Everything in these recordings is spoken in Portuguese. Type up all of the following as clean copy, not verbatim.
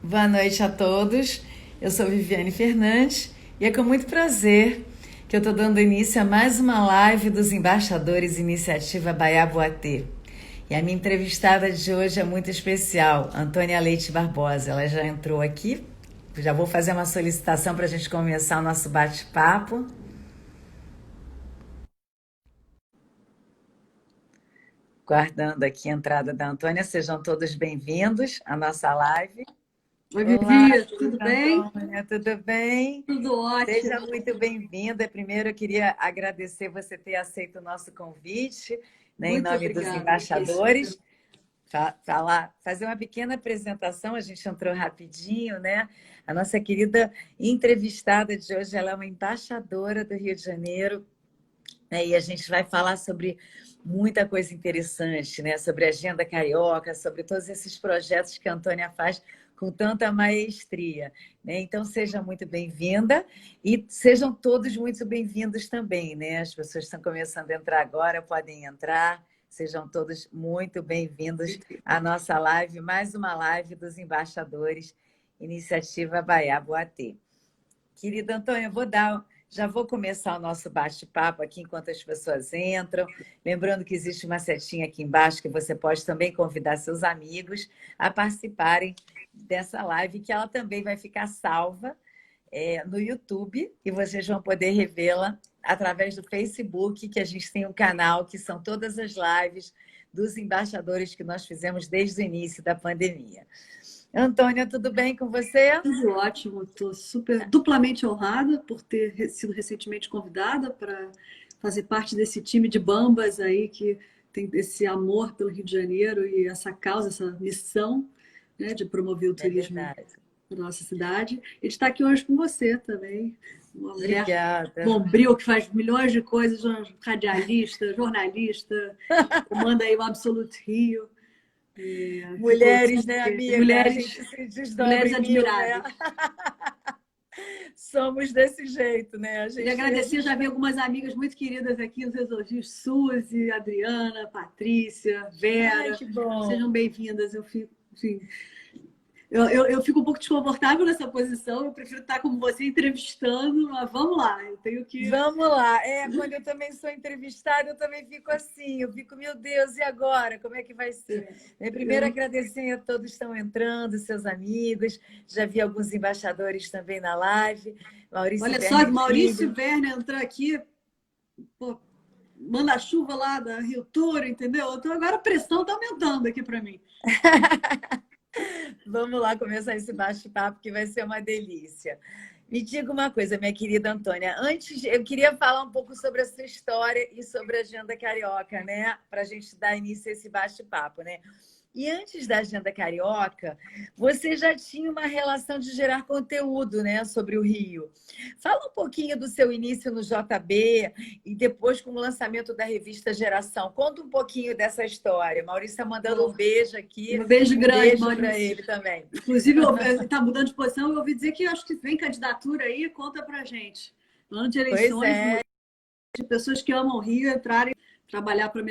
Boa noite a todos. Eu sou Viviane Fernandes e é com muito prazer que eu estou dando início a mais uma live dos embaixadores Iniciativa Baiá Boatê. E a minha entrevistada de hoje é muito especial, Antônia Leite Barbosa. Ela já entrou aqui, já vou fazer uma solicitação para a gente começar o nosso bate-papo. Guardando aqui a entrada da Antônia, sejam todos bem-vindos à nossa live. Oi, Olá, Vivi, tudo bem? Antônia, tudo bem? Tudo Seja ótimo. muito bem-vinda. Primeiro, eu queria agradecer você ter aceito o nosso convite, né, em Muito nome dos obrigada. embaixadores. Fazer uma pequena apresentação, a gente entrou rapidinho, né? A nossa querida entrevistada de hoje, ela é uma embaixadora do Rio de Janeiro, né? E a gente vai falar sobre muita coisa interessante, né? Sobre a Agenda Carioca, sobre todos esses projetos que a Antônia faz com tanta maestria, né? Então, seja muito bem-vinda e sejam todos muito bem-vindos também, né? As pessoas que estão começando a entrar agora podem entrar. Sejam todos muito bem-vindos à nossa live, mais uma live dos embaixadores Iniciativa Baiá Boatê. Querida Antônia, já vou começar o nosso bate-papo aqui enquanto as pessoas entram. Lembrando que existe uma setinha aqui embaixo que você pode também convidar seus amigos a participarem dessa live, que ela também vai ficar salva no YouTube e vocês vão poder revê-la através do Facebook, que a gente tem um canal que são todas as lives dos embaixadores que nós fizemos desde o início da pandemia. Antônia, tudo bem com você? Tudo ótimo. Estou super duplamente honrada por ter sido recentemente convidada para fazer parte desse time de bambas aí que tem esse amor pelo Rio de Janeiro e essa causa, essa missão, né, de promover o É turismo verdade. na nossa cidade. E estar aqui hoje com você também, uma mulher Obrigada. bombril que faz milhões de coisas, uma radialista, jornalista, comanda aí o Absolute Rio. Fico Mulheres, né, amiga? A gente se desdobra mulheres em mil, né? admiráveis. Somos desse jeito, né? Queria A agradecer, gente já vi algumas amigas muito queridas aqui, os elogios, Suzy, Adriana, Patrícia, Ai, Vera. que bom. Sejam bem-vindas. Eu fico, enfim, eu fico um pouco desconfortável nessa posição, eu prefiro estar como você entrevistando, mas vamos lá, eu tenho que. Vamos lá. Quando eu também sou entrevistada, eu também fico assim. Eu fico, meu Deus, e agora? Como é que vai ser? Primeiro, Eu, agradecer a todos que estão entrando, seus amigos. Já vi alguns embaixadores também na live. Maurício olha só, Werner Maurício Filho. Werner entrou aqui, pô, manda-chuva lá da Rio Tour, entendeu? Então agora a pressão está aumentando aqui para mim. Vamos lá começar esse bate-papo que vai ser uma delícia. Me diga uma coisa, minha querida Antônia. Antes, eu queria falar um pouco sobre a sua história e sobre a Agenda Carioca, né? Para a gente dar início a esse bate-papo, né? E antes da Agenda Carioca, você já tinha uma relação de gerar conteúdo, né, sobre o Rio. Fala um pouquinho do seu início no JB e depois com o lançamento da revista Geração. Conta um pouquinho dessa história. Maurício está mandando um beijo aqui. Um beijo Um grande, beijo para Maurício. ele também. Inclusive, está mudando de posição. Eu ouvi dizer que acho que vem candidatura aí. Conta pra gente. No ano de Pois eleições, é. de pessoas que amam o Rio entrarem, trabalhar para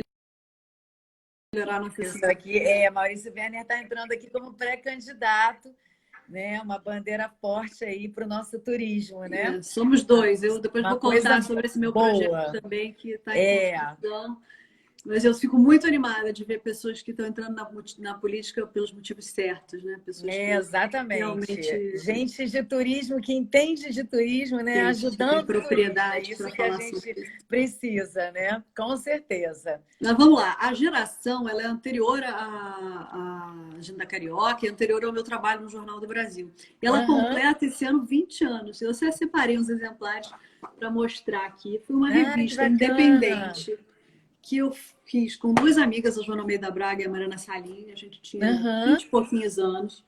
melhorar a nossa Isso cidade. aqui Maurício Werner está entrando aqui como pré-candidato, né? Uma bandeira forte aí para o nosso turismo, né? Somos dois. Eu depois Uma vou coisa contar sobre esse meu projeto boa. também, que está em É, construção. Mas eu fico muito animada de ver pessoas que estão entrando na política pelos motivos certos, né? Pessoas que exatamente. realmente Gente de turismo que entende de turismo, né? gente, que tem Ajudando o turismo. É propriedade isso para que a falar sobre gente isso. precisa, né? Com certeza. Mas vamos lá, a geração ela é anterior à Agenda Carioca, é anterior ao meu trabalho no Jornal do Brasil. E ela Aham. completa esse ano 20 anos. Eu só separei uns exemplares para mostrar aqui. Foi uma Ai, que revista bacana. independente que eu fiz com duas amigas, a Joana Almeida Braga e a Mariana Salim. A gente tinha Aham. 20 e pouquinhos anos.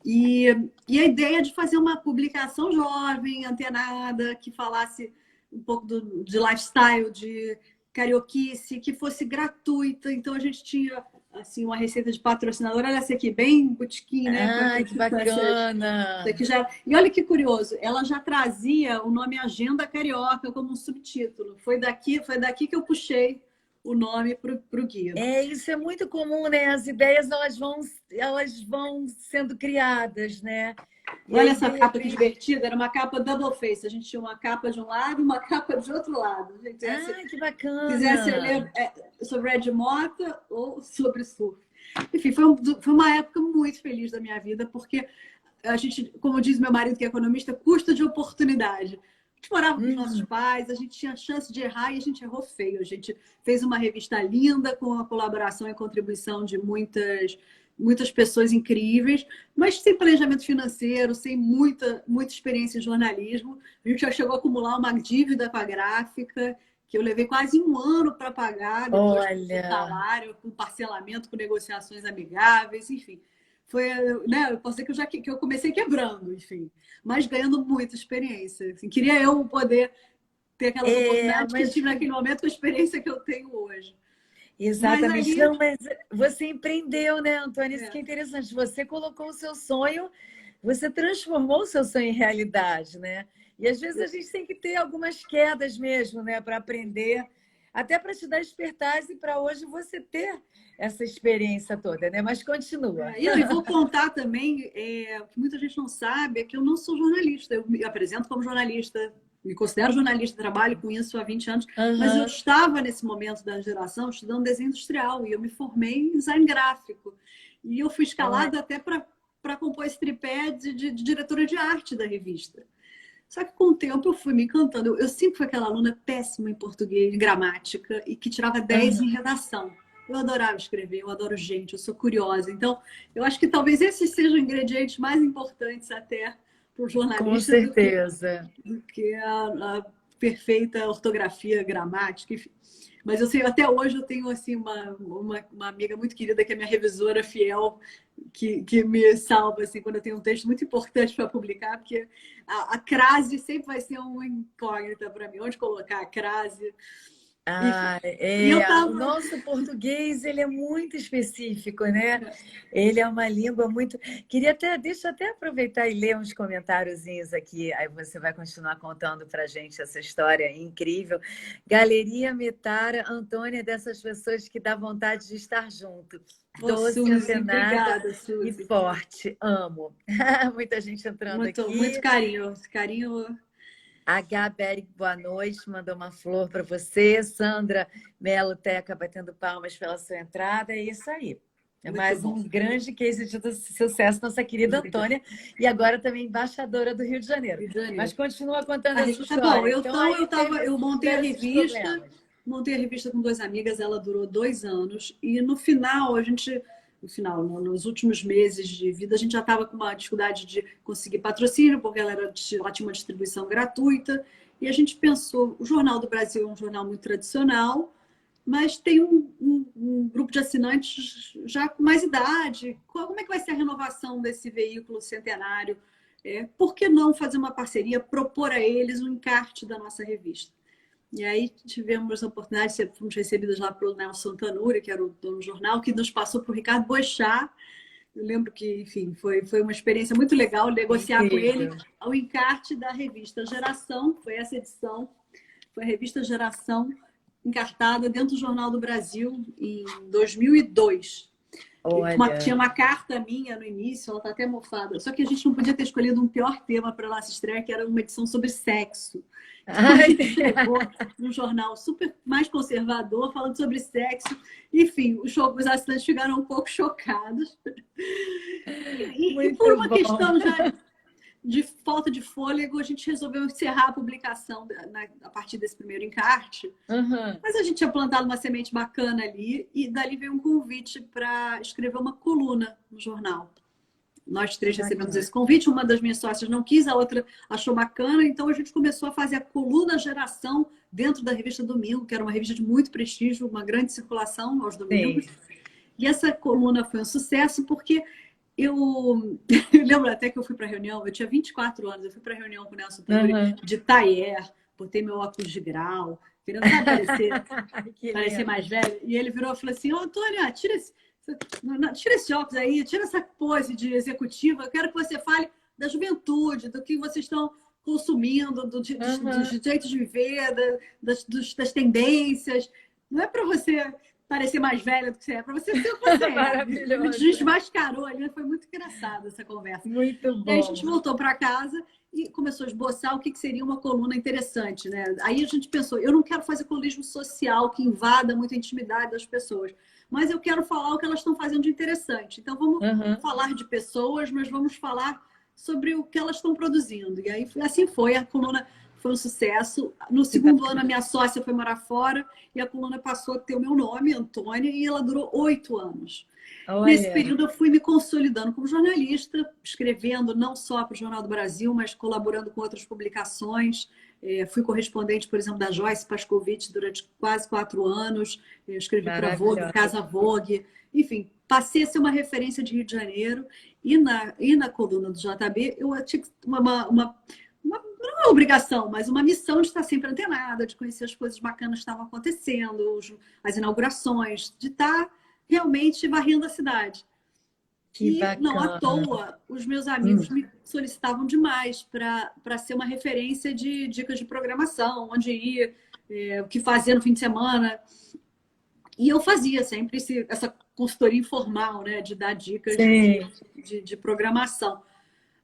E a ideia de fazer uma publicação jovem, antenada, que falasse um pouco de lifestyle, de carioquice, que fosse gratuita. Então a gente tinha assim uma receita de patrocinador. Olha essa aqui, bem botequim, né? Ai, que bacana. Daqui já... E olha que curioso, ela já trazia o nome Agenda Carioca como um subtítulo. Foi daqui que eu puxei o nome para o guia. Isso é muito comum, né? As ideias elas vão sendo criadas, né? E olha aí, essa capa que divertida, era uma capa double face. A gente tinha uma capa de um lado e uma capa de outro lado. A gente que bacana! Quisesse ler sobre Ed Mota ou sobre surf. Enfim, foi uma época muito feliz da minha vida, porque a gente, como diz meu marido, que é economista, custo de oportunidade. A gente morava com os nossos pais, a gente tinha chance de errar e a gente errou feio. A gente fez uma revista linda com a colaboração e contribuição de muitas pessoas incríveis, mas sem planejamento financeiro, sem muita experiência em jornalismo. A gente já chegou a acumular uma dívida com a gráfica, que eu levei quase 1 ano para pagar, depois com salário, com parcelamento, com negociações amigáveis, enfim. Foi, né, eu posso dizer que eu comecei quebrando, enfim, mas ganhando muita experiência. Assim, queria eu poder ter aquelas oportunidades que eu tive naquele momento com a experiência que eu tenho hoje. Exatamente. Mas você empreendeu, né, Antônia? Isso que é interessante. Você colocou o seu sonho, você transformou o seu sonho em realidade, né? E às vezes a gente tem que ter algumas quedas mesmo, né, para aprender, até para te dar espertaz e para hoje você ter essa experiência toda, né? Mas continua. E eu vou contar também, o que muita gente não sabe, é que eu não sou jornalista. Eu me apresento como jornalista, me considero jornalista, trabalho com isso há 20 anos, mas eu estava nesse momento da geração estudando desenho industrial e eu me formei em design gráfico. E eu fui escalada até para compor esse tripé de diretora de arte da revista. Só que com o tempo eu fui me encantando. Eu sempre fui aquela aluna péssima em português, em gramática, e que tirava 10 em redação. Eu adorava escrever, eu adoro gente, eu sou curiosa. Então, eu acho que talvez esses sejam ingredientes mais importantes até para o jornalista. Com certeza. Do que a perfeita ortografia, gramática, enfim. Mas eu sei, até hoje eu tenho assim, uma amiga muito querida, que é minha revisora fiel, que me salva assim, quando eu tenho um texto muito importante para publicar, porque a crase sempre vai ser uma incógnita para mim. Onde colocar a crase? O nosso português, ele é muito específico, né? Ele é uma língua muito... Deixa eu até aproveitar e ler uns comentáriozinhos aqui, aí você vai continuar contando para a gente essa história incrível. Galeria Metara, Antônia, dessas pessoas que dá vontade de estar junto. Doce, antenada e forte. Amo. Muita gente entrando aqui. Muito carinho. A Gabi, boa noite, mandou uma flor para você. Sandra Melo Teca batendo palmas pela sua entrada. É isso aí. É mais um grande case de sucesso, nossa querida Antônia, e agora também embaixadora do Rio de Janeiro. Mas continua contando a sua história. Eu montei a revista com 2 amigas, ela durou 2 anos, e no final nos últimos meses de vida, a gente já estava com uma dificuldade de conseguir patrocínio, porque ela tinha uma distribuição gratuita. E a gente pensou, o Jornal do Brasil é um jornal muito tradicional, mas tem um grupo de assinantes já com mais idade. Como é que vai ser a renovação desse veículo centenário? Por que não fazer uma parceria, propor a eles um encarte da nossa revista? E aí tivemos a oportunidade, fomos recebidas lá pelo Nelson Tanuri, que era o dono do jornal, que nos passou para o Ricardo Boechat. Eu lembro que, enfim, foi uma experiência muito legal negociar com ele o encarte da revista Geração. Foi essa edição, foi a revista Geração, encartada dentro do Jornal do Brasil em 2002. Tinha uma carta minha no início, ela está até mofada. Só que a gente não podia ter escolhido um pior tema para a nossa estreia, que era uma edição sobre sexo. Então, a gente chegou num jornal super mais conservador, falando sobre sexo. Enfim, os assinantes ficaram um pouco chocados. E por uma questão já de falta de fôlego, a gente resolveu encerrar a publicação a partir desse primeiro encarte. Mas a gente tinha plantado uma semente bacana ali, e dali veio um convite para escrever uma coluna no jornal. Nós 3 recebemos esse convite, uma das minhas sócias não quis, a outra achou bacana, então a gente começou a fazer a coluna Geração dentro da revista Domingo, que era uma revista de muito prestígio, uma grande circulação aos domingos. E essa coluna foi um sucesso porque eu lembro até que eu fui para a reunião, eu tinha 24 anos, eu fui para a reunião com o Nelson Tanuri de taier, botei meu óculos de grau, querendo parecer mais velho, e ele virou e falou assim: Antônia, tira esse óculos aí, tira essa pose de executiva, eu quero que você fale da juventude, do que vocês estão consumindo, dos jeitos de viver, das tendências. Não é para você parecer mais velha do que você é, para você ser o que você é. Maravilhoso. Me desmascarou ali, foi muito engraçado essa conversa. Muito E aí a bom. gente voltou para casa e começou a esboçar o que seria uma coluna interessante, né? Aí a gente pensou, eu não quero fazer colunismo social que invada muito a intimidade das pessoas, mas eu quero falar o que elas estão fazendo de interessante. Então vamos falar de pessoas, mas vamos falar sobre o que elas estão produzindo. E aí assim foi, a coluna foi um sucesso. No segundo ano, a minha sócia foi morar fora e a coluna passou a ter o meu nome, Antônia, e ela durou 8 anos. Olha. Nesse período, eu fui me consolidando como jornalista, escrevendo não só para o Jornal do Brasil, mas colaborando com outras publicações. Fui correspondente, por exemplo, da Joyce Pascovitch durante quase 4 anos. Eu escrevi para a Vogue, Casa Vogue. Enfim, passei a ser uma referência de Rio de Janeiro. E na coluna do JB, eu tinha não é uma obrigação, mas uma missão de estar sempre antenada, de conhecer as coisas bacanas que estavam acontecendo, as inaugurações, de estar realmente varrendo a cidade. Que bacana. Não à toa, os meus amigos me solicitavam demais para ser uma referência de dicas de programação, onde ir, o que fazer no fim de semana. E eu fazia sempre essa consultoria informal, né, de dar dicas de programação.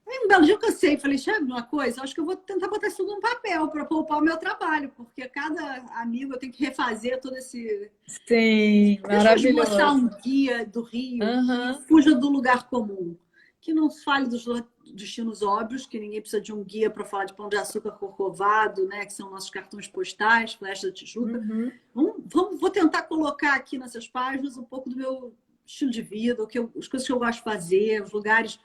Aí um belo dia eu cansei, falei, sabe uma coisa? Acho que eu vou tentar botar isso num papel para poupar o meu trabalho, porque cada amigo eu tenho que refazer todo esse... Sim, Deixa eu mostrar um guia do Rio que fuja do lugar comum, que não fale dos destinos óbvios, que ninguém precisa de um guia para falar de Pão de Açúcar, Corcovado, né, que são nossos cartões postais, Flecha da Tijuca. Vou tentar colocar aqui nessas páginas um pouco do meu estilo de vida, as coisas que eu gosto de fazer, os lugares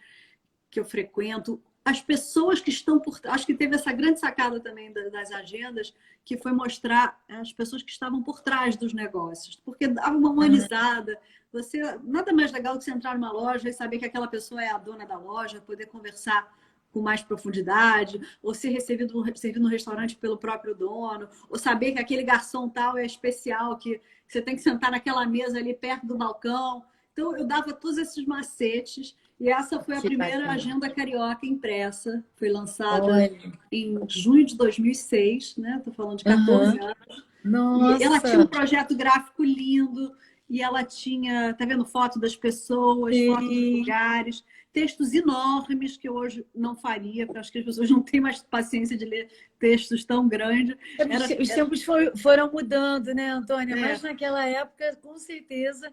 que eu frequento, as pessoas que estão por... Acho que teve essa grande sacada também das agendas, que foi mostrar as pessoas que estavam por trás dos negócios, porque dava uma humanizada. Nada mais legal do que você entrar numa loja e saber que aquela pessoa é a dona da loja, poder conversar com mais profundidade, ou ser servido no restaurante pelo próprio dono, ou saber que aquele garçom tal é especial, que você tem que sentar naquela mesa ali perto do balcão. Então, eu dava todos esses macetes. E essa foi a primeira agenda carioca impressa. Foi lançada em junho de 2006, né? Estou falando de 14 anos. Nossa. E ela tinha um projeto gráfico lindo. E ela tinha, tá vendo, foto das pessoas, foto dos lugares, textos enormes que eu hoje não faria, porque acho que as pessoas não têm mais paciência de ler textos tão grandes. Os tempos foram mudando, né, Antônia? Mas naquela época, com certeza,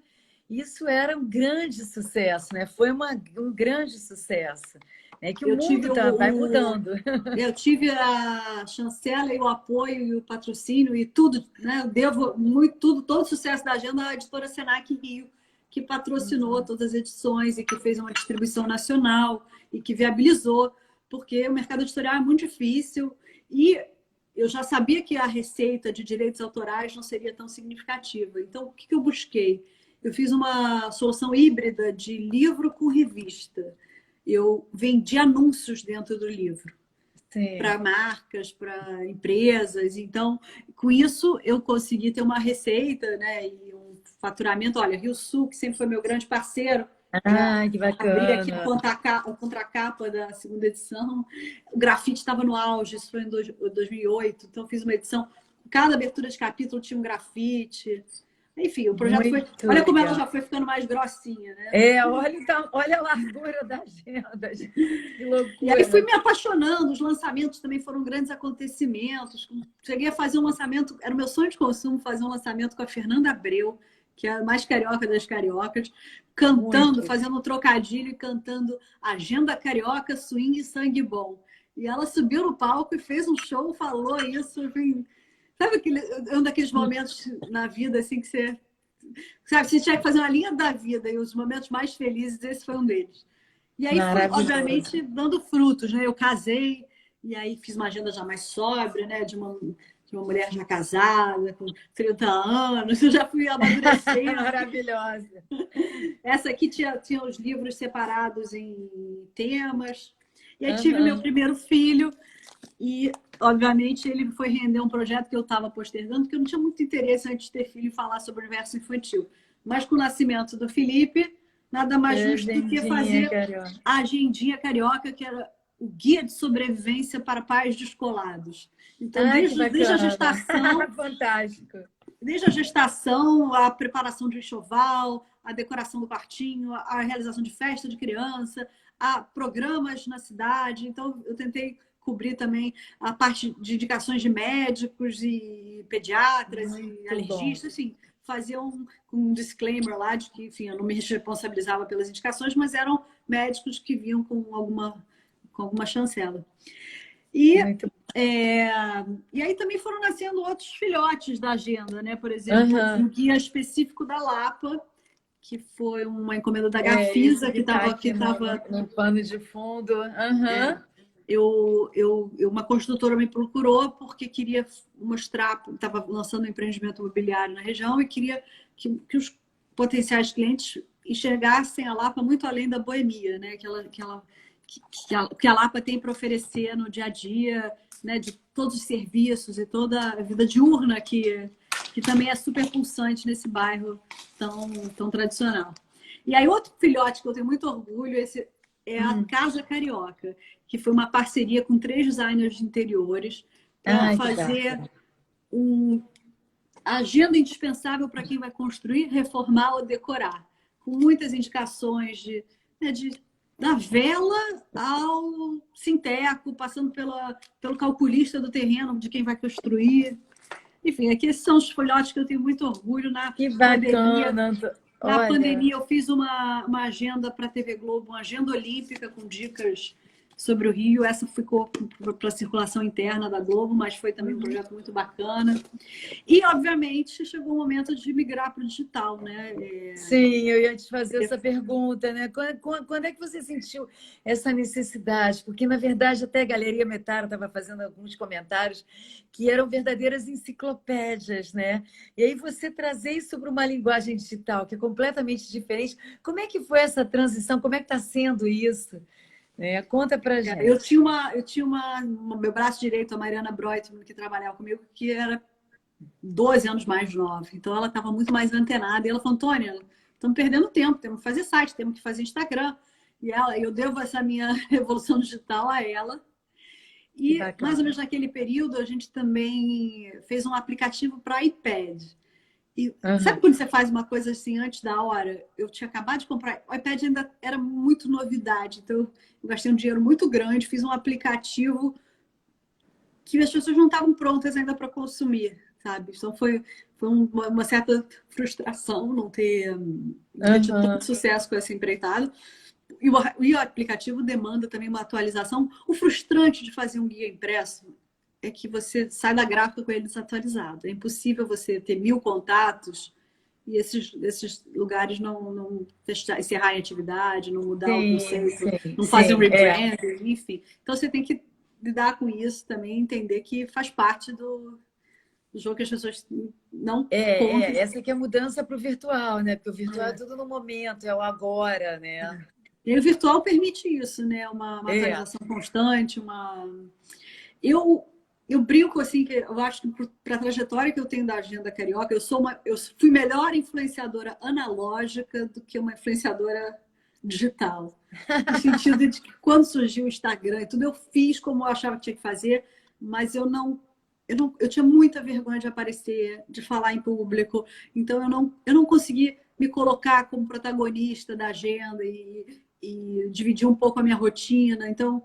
isso era um grande sucesso, né? Foi um grande sucesso. É que o mundo vai mudando. Eu tive a chancela e o apoio e o patrocínio e tudo, né? Eu devo todo o sucesso da agenda à editora Senac Rio, que patrocinou todas as edições e que fez uma distribuição nacional e que viabilizou, porque o mercado editorial é muito difícil e eu já sabia que a receita de direitos autorais não seria tão significativa. Então, o que eu busquei? Eu fiz uma solução híbrida de livro com revista. Eu vendi anúncios dentro do livro para marcas, para empresas. Então, com isso, eu consegui ter uma receita, né, e um faturamento. Olha, Rio Sul, que sempre foi meu grande parceiro. Que bacana. Abri aqui a contracapa da segunda edição. O grafite estava no auge, isso foi em 2008. Então, fiz uma edição. Cada abertura de capítulo tinha um grafite. Enfim, o projeto foi... Olha como ela já foi ficando mais grossinha, né? Olha a largura da agenda. Que loucura. E aí fui me apaixonando. Os lançamentos também foram grandes acontecimentos. Cheguei a fazer um lançamento... Era o meu sonho de consumo fazer um lançamento com a Fernanda Abreu, que é a mais carioca das cariocas, cantando, fazendo um trocadilho e cantando Agenda Carioca, Swing e Sangue Bom. E ela subiu no palco e fez um show, falou isso, enfim... Sabe um daqueles momentos na vida assim que você... Sabe, você tinha que fazer uma linha da vida e os momentos mais felizes, esse foi um deles. E aí foi, obviamente, dando frutos, né? Eu casei e aí fiz uma agenda já mais sóbria, né? De uma mulher já casada, com 30 anos, eu já fui amadurecendo. Maravilhosa. Essa aqui tinha os livros separados em temas. E aí tive meu primeiro filho e... Obviamente, ele foi render um projeto que eu estava postergando, porque eu não tinha muito interesse antes de ter filho e falar sobre o universo infantil. Mas com o nascimento do Felipe, nada mais justo do que fazer a Agendinha Carioca, que era o guia de sobrevivência para pais descolados. Então, desde a gestação... Fantástico. desde a gestação, a preparação de enxoval, a decoração do quartinho, a realização de festa de criança, a programas na cidade. Então, eu tentei cobrir também a parte de indicações de médicos e pediatras e Muito bom. alergistas, assim, fazer um disclaimer lá de que, enfim, eu não me responsabilizava pelas indicações, mas eram médicos que vinham com alguma chancela. E, Muito. e aí também foram nascendo outros filhotes da agenda, né? Por exemplo, um guia específico da Lapa, que foi uma encomenda da Gafisa, Esse que está aqui estava no pano de fundo. uma construtora me procurou porque queria mostrar, estava lançando um empreendimento imobiliário na região e queria que os potenciais clientes enxergassem a Lapa muito além da boemia, né? Que a Lapa tem para oferecer no dia a dia, né? De todos os serviços e toda a vida diurna que também é super pulsante nesse bairro tão tradicional. E aí outro filhote que eu tenho muito orgulho, esse é a Casa Carioca, que foi uma parceria com 3 designers de interiores para fazer agenda indispensável para quem vai construir, reformar ou decorar, com muitas indicações da vela ao sinteco, passando pelo calculista do terreno, de quem vai construir. Enfim, aqui são os folhotes que eu tenho muito orgulho Que bacana! Na Olha, pandemia, eu fiz uma agenda para a TV Globo, uma agenda olímpica com dicas sobre o Rio. Essa ficou para a circulação interna da Globo, mas foi também um projeto muito bacana. E, obviamente, chegou o momento de migrar para o digital, né? sim, eu ia te fazer essa pergunta, né? Quando é que você sentiu essa necessidade? Porque, na verdade, até a Galeria Metaro estava fazendo alguns comentários que eram verdadeiras enciclopédias, né? E aí você trazer isso para uma linguagem digital que é completamente diferente. Como é que foi essa transição? Como é que está sendo isso? Conta pra gente. Meu braço direito, a Mariana Breutmann, que trabalhava comigo, que era 12 anos mais nova. Então, ela estava muito mais antenada. E ela falou, Antônia, estamos perdendo tempo, temos que fazer site, temos que fazer Instagram. E eu devo essa minha revolução digital a ela. E, mais ou menos naquele período, a gente também fez um aplicativo para iPad. E sabe quando você faz uma coisa assim antes da hora? Eu tinha acabado de comprar, o iPad ainda era muito novidade, então eu gastei um dinheiro muito grande, fiz um aplicativo que as pessoas não estavam prontas ainda para consumir, sabe? Então foi uma certa frustração não ter tido tanto sucesso com essa empreitada. E o aplicativo demanda também uma atualização. O frustrante de fazer um guia impresso é que você sai da gráfica com ele desatualizado. É impossível você ter 1000 contatos e esses lugares não encerrar a atividade, não mudar o conceito, não fazer um rebranding, enfim. Então você tem que lidar com isso também, entender que faz parte do jogo que as pessoas não contam. Essa aqui é a mudança para o virtual, né? Porque o virtual é tudo no momento, é o agora, né? E o virtual permite isso, né? Uma atualização constante, Eu brinco assim, que eu acho que para a trajetória que eu tenho da Agenda Carioca, eu fui melhor influenciadora analógica do que uma influenciadora digital. No sentido de que quando surgiu o Instagram e tudo, eu fiz como eu achava que tinha que fazer, mas eu tinha muita vergonha de aparecer, de falar em público, então eu não consegui me colocar como protagonista da agenda e dividir um pouco a minha rotina. Então,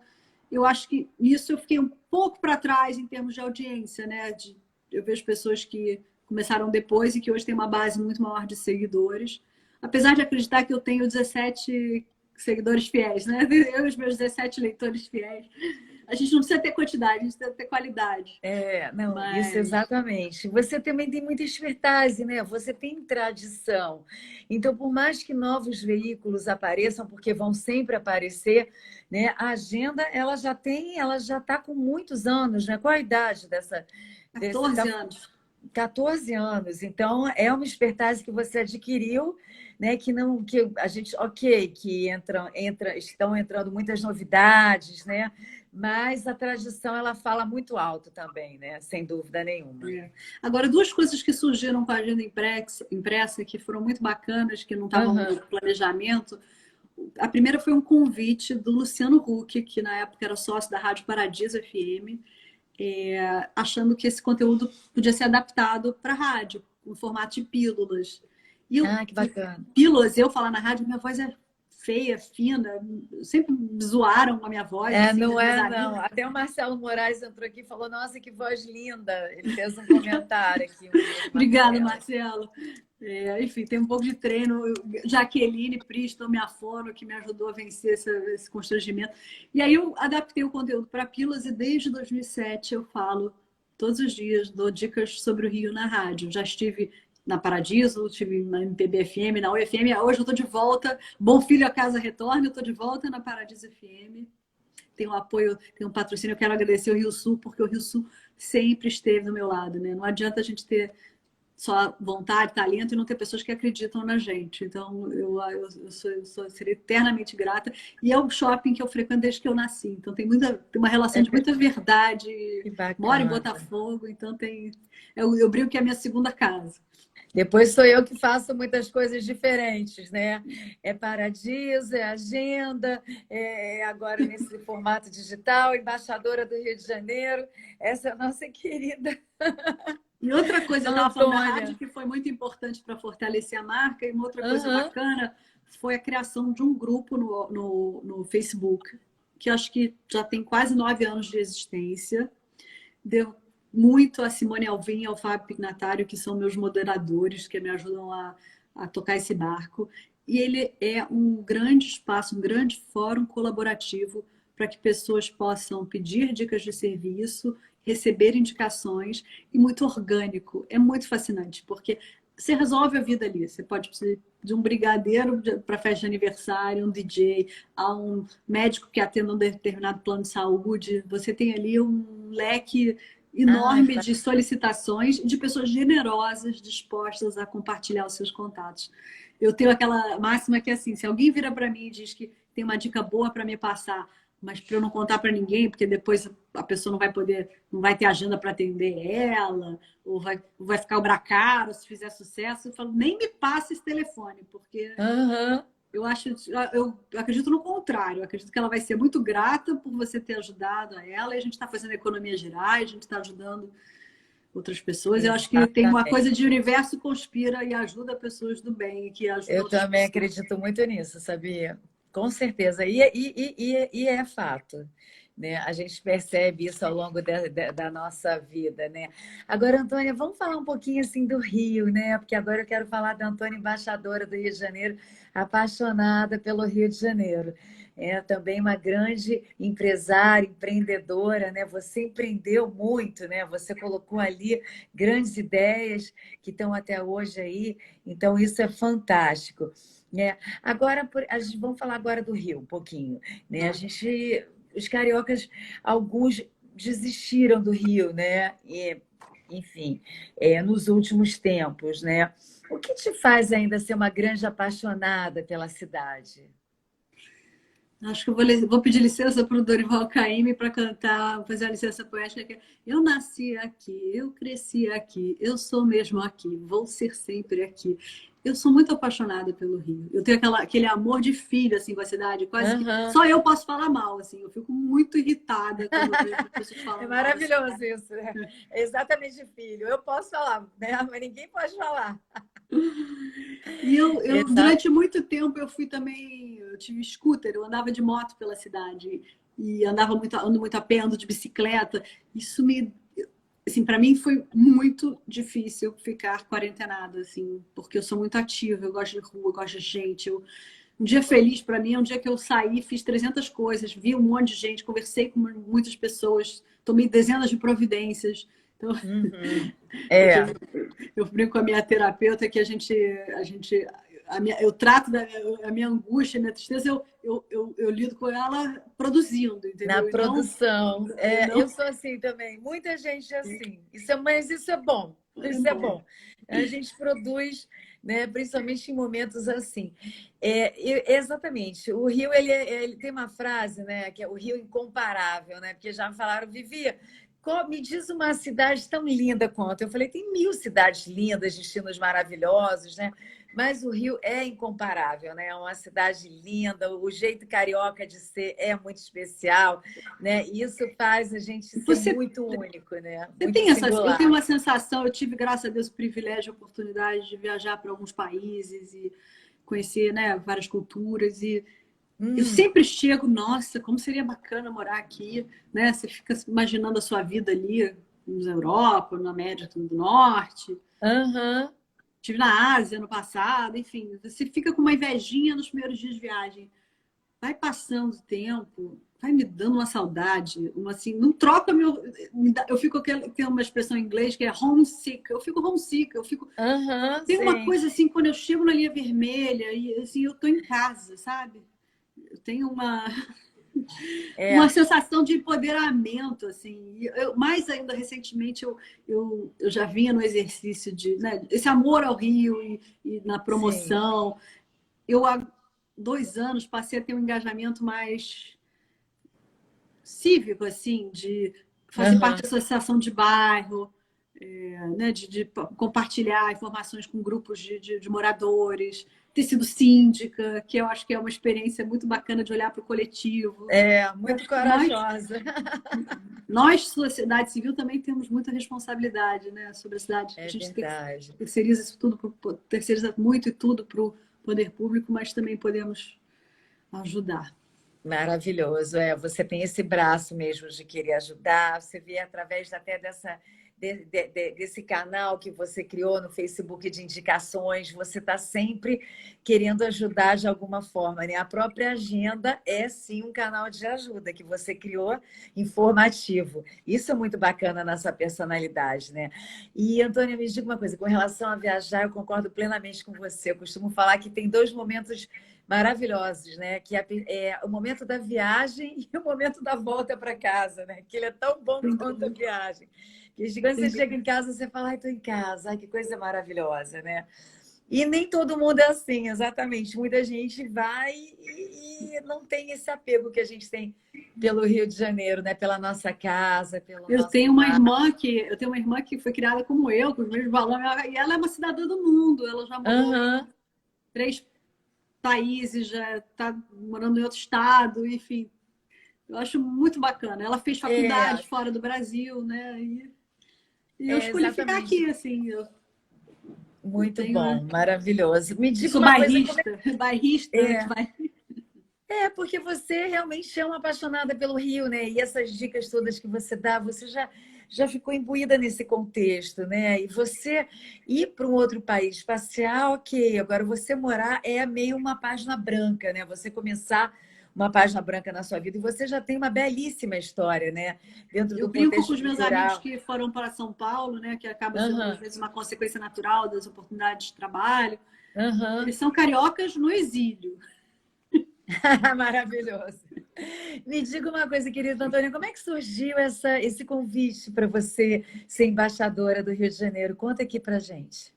eu acho que nisso eu fiquei um pouco para trás em termos de audiência, né? Eu vejo pessoas que começaram depois e que hoje têm uma base muito maior de seguidores. Apesar de acreditar que eu tenho 17 seguidores fiéis, né? Eu e os meus 17 leitores fiéis. A gente não precisa ter quantidade, a gente precisa ter qualidade. Isso exatamente. Você também tem muita expertise, né? Você tem tradição. Então, por mais que novos veículos apareçam, porque vão sempre aparecer, né? A agenda, ela já está com muitos anos, né? Qual a idade dessa? 14 anos. 14 anos. Então, é uma expertise que você adquiriu, né? Que a gente, que estão entrando muitas novidades, né? Mas a tradição, ela fala muito alto também, né? Sem dúvida nenhuma. Agora, 2 coisas que surgiram com a agenda impressa que foram muito bacanas, que não estavam no planejamento. A primeira foi um convite do Luciano Huck, que na época era sócio da Rádio Paradiso FM, achando que esse conteúdo podia ser adaptado para a rádio, no formato de pílulas. E Que bacana. pílulas, eu falar na rádio, minha voz é feia, fina, sempre zoaram a minha voz. Assim, Não é, não. Até o Marcelo Moraes entrou aqui e falou, nossa, que voz linda. Ele fez um comentário aqui. Obrigada, Marcelo. Enfim, tem um pouco de treino. Jaqueline Pristo, minha fono, que me ajudou a vencer esse constrangimento. E aí eu adaptei o conteúdo para pílulas e desde 2007 eu falo todos os dias, dou dicas sobre o Rio na rádio. Já estive na Paradiso, estive na MPB FM, na UFM. Hoje eu estou de volta. Bom Filho a Casa Retorna, eu estou de volta na Paradiso FM. Tem um apoio, tem um patrocínio. Eu quero agradecer o Rio Sul, porque o Rio Sul sempre esteve do meu lado, né? Não adianta a gente ter só vontade, talento e não ter pessoas que acreditam na gente. Então, seria eternamente grata. E é o shopping que eu frequento desde que eu nasci. Então, tem uma relação de muita verdade. Moro em Botafogo, então eu brinco que é a minha segunda casa. Depois sou eu que faço muitas coisas diferentes, né? É Paradiso, é agenda, agora nesse formato digital, embaixadora do Rio de Janeiro. Essa é a nossa querida. E outra coisa, eu estava falando da rádio que foi muito importante para fortalecer a marca, e uma outra coisa bacana foi a criação de um grupo no Facebook, que acho que já tem quase 9 anos de existência. Deu muito a Simone Alvim e ao Fábio Pignatário, que são meus moderadores, que me ajudam a tocar esse barco. E ele é um grande espaço, um grande fórum colaborativo para que pessoas possam pedir dicas de serviço, receber indicações, e muito orgânico. É muito fascinante, porque você resolve a vida ali. Você pode precisar de um brigadeiro para festa de aniversário, um DJ, a um médico que atenda um determinado plano de saúde. Você tem ali um leque enorme de solicitações de pessoas generosas, dispostas a compartilhar os seus contatos. Eu tenho aquela máxima que é assim, se alguém vira para mim e diz que tem uma dica boa para me passar, mas para eu não contar para ninguém, porque depois a pessoa não vai ter agenda para atender ela, ou vai ficar obracaro se fizer sucesso, eu falo, nem me passe esse telefone, porque eu acredito no contrário, eu acredito que ela vai ser muito grata por você ter ajudado a ela, e a gente está fazendo economia gerais, a gente está ajudando outras pessoas. Eu acho que tem uma coisa de universo conspira e ajuda pessoas do bem. Que ajuda eu também acredito muito nisso, sabia? Com certeza. E é fato, né? A gente percebe isso ao longo da nossa vida, né? Agora, Antônia, vamos falar um pouquinho assim do Rio, né? Porque agora eu quero falar da Antônia, embaixadora do Rio de Janeiro, apaixonada pelo Rio de Janeiro. É também uma grande empresária, empreendedora, né? Você empreendeu muito, né? Você colocou ali grandes ideias que estão até hoje aí. Então, isso é fantástico. Né? Agora, vamos falar agora do Rio um pouquinho. Né? Os cariocas, alguns desistiram do Rio, né? Enfim, nos últimos tempos, né? O que te faz ainda ser uma grande apaixonada pela cidade? Acho que eu vou pedir licença para o Dorival Caymmi para cantar, fazer a licença poética. Que eu nasci aqui, eu cresci aqui, eu sou mesmo aqui, vou ser sempre aqui. Eu sou muito apaixonada pelo Rio. Eu tenho aquele amor de filha assim, com a cidade, quase que só eu posso falar mal. Assim. Eu fico muito irritada quando eu vejo as pessoas falando. É maravilhoso mal, isso, né? É exatamente filho. Eu posso falar, né? Mas ninguém pode falar. E eu durante muito tempo, eu tive scooter, eu andava de moto pela cidade e ando muito a pé, ando de bicicleta. Isso assim, para mim foi muito difícil ficar quarentenada, assim, porque eu sou muito ativa, eu gosto de rua, eu gosto de gente. Um dia feliz para mim é um dia que eu saí, fiz 300 coisas, vi um monte de gente, conversei com muitas pessoas, tomei dezenas de providências. Então, eu brinco com a minha terapeuta que eu trato a minha angústia, a minha tristeza, eu lido com ela produzindo, entendeu? Na produção. Eu sou assim também. Muita gente é assim. Mas isso é bom. Isso é bom. A gente produz, né, principalmente em momentos assim. Exatamente. O Rio, ele tem uma frase, né, que é o Rio incomparável, né? Porque já me falaram, Vivi, me diz uma cidade tão linda quanto. Eu falei, tem 1000 cidades lindas, destinos maravilhosos, né? Mas o Rio é incomparável, né? É uma cidade linda, o jeito carioca de ser é muito especial, né? E isso faz a gente ser Você, muito único, né? você Muito tem essa, eu tenho singular. uma sensação, eu tive, graças a Deus, o privilégio, a oportunidade de viajar para alguns países e conhecer, né, várias culturas e eu Hum, sempre chego, nossa, como seria bacana morar aqui, né? Você fica imaginando a sua vida ali na Europa, na América do Norte. aham, Estive na Ásia no passado, enfim, você fica com uma invejinha nos primeiros dias de viagem. Vai passando o tempo, vai me dando uma saudade, uma assim, não troca meu. Eu fico, tem uma expressão em inglês que é homesick, eu fico homesick, eu fico. aham, Tem uma sim. coisa assim, quando eu chego na linha vermelha e assim, eu tô em casa, sabe? Eu tenho uma É, sensação de empoderamento, assim. Mais ainda recentemente eu já vinha no exercício de, né, esse amor ao Rio e na sim. promoção. Eu há 2 anos passei a ter um engajamento mais cívico, assim, de fazer parte Aham. da associação de bairro, né, de compartilhar informações com grupos de moradores, ter sido síndica, que eu acho que é uma experiência muito bacana de olhar para o coletivo. É, Eu muito acho que nós, corajosa. nós, sociedade civil, também temos muita responsabilidade, né, sobre a cidade. A É gente verdade. terceiriza isso tudo, terceiriza muito e tudo para o poder público, mas também podemos ajudar. Maravilhoso, é. Você tem esse braço mesmo de querer ajudar. Você vê através até desse canal que você criou no Facebook de indicações, você está sempre querendo ajudar de alguma forma, né? A própria agenda é sim um canal de ajuda que você criou informativo. Isso é muito bacana na sua personalidade, né? E, Antônia, me diga uma coisa, com relação a viajar, eu concordo plenamente com você. Eu costumo falar que tem dois momentos maravilhosos, né? Que é o momento da viagem e o momento da volta para casa, né? Que ele é tão bom Sem quanto a dúvida, viagem. Que quando sem você chega dúvida. em casa, você fala, ai, estou em casa, ai, que coisa maravilhosa, né? E nem todo mundo é assim, exatamente. Muita gente vai e não tem esse apego que a gente tem pelo Rio de Janeiro, né? Pela nossa casa, pelo nosso mar. Eu tenho uma irmã que foi criada como eu, com os mesmos valores, e ela é uma cidadã do mundo. Ela já morou em Aham, 3 países, já está morando em outro estado, enfim. Eu acho muito bacana. Ela fez é, faculdade fora do Brasil, né? E eu é escolhi ficar exatamente. aqui, assim. Eu Muito tenho, bom, maravilhoso. Me eu diga sou uma coisa, como bairrista, bairrista, é? É, porque você realmente é uma apaixonada pelo Rio, né? E essas dicas todas que você dá, você já ficou imbuída nesse contexto, né? E você ir para um outro país, passear, ok. Agora, você morar é meio uma página branca, né? Você começar uma página branca na sua vida e você já tem uma belíssima história, né? Dentro eu do brinco com contexto os meus amigos cultural. que foram para São Paulo, né? Que acaba sendo, às Aham, vezes, uma consequência natural das oportunidades de trabalho. aham. Eles são cariocas no exílio. Maravilhoso. Me diga uma coisa, querida Antônia, como é que surgiu esse convite para você ser embaixadora do Rio de Janeiro? Conta aqui para gente.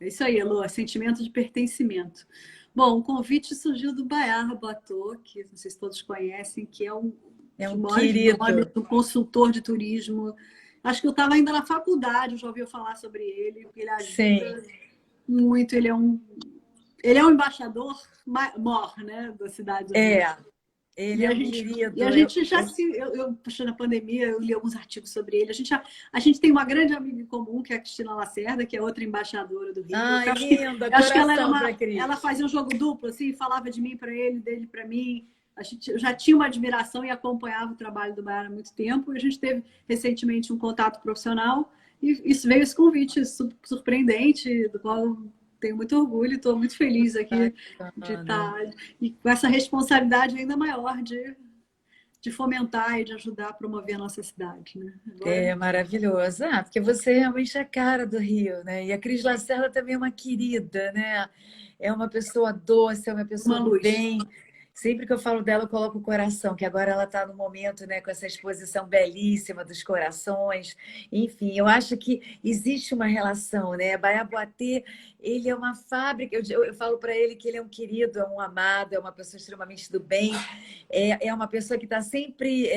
É isso aí, Elô, sentimento de pertencimento. Bom, o convite surgiu do Bayar Boatô, que não sei se todos conhecem, que é um É dos um maiores nomes, querido. um consultor de turismo. Acho que eu estava ainda na faculdade, eu já ouvi falar sobre ele, porque ele Sim, ajuda muito, ele é um embaixador mor, né, da cidade onde é. eu. Ele E é a um gente, e a querido. gente já se. Puxando a pandemia, eu li alguns artigos sobre ele. A gente tem uma grande amiga em comum, que é a Cristina Lacerda, que é outra embaixadora do Rio. Ai, linda, Eu acho que ela coração para ela Cris. fazia um jogo duplo, assim, falava de mim para ele, dele para mim. Eu já tinha uma admiração e acompanhava o trabalho do Baiano há muito tempo. E a gente teve recentemente um contato profissional e isso veio esse convite surpreendente, do qual eu tenho muito orgulho e estou muito feliz aqui de Bacana. estar e com essa responsabilidade ainda maior de fomentar e de ajudar a promover a nossa cidade, né? Agora, É maravilhoso. Ah, porque você realmente é a cara do Rio, né? E a Cris Lacerda também é uma querida, né? É uma pessoa doce, é uma pessoa uma do luz. bem. Sempre que eu falo dela, eu coloco o coração, que agora ela está no momento, né, com essa exposição belíssima dos corações. Enfim, eu acho que existe uma relação, né? Baiaboatê, ele é uma fábrica. Eu falo para ele que ele é um querido, é um amado, é uma pessoa extremamente do bem, é uma pessoa que está sempre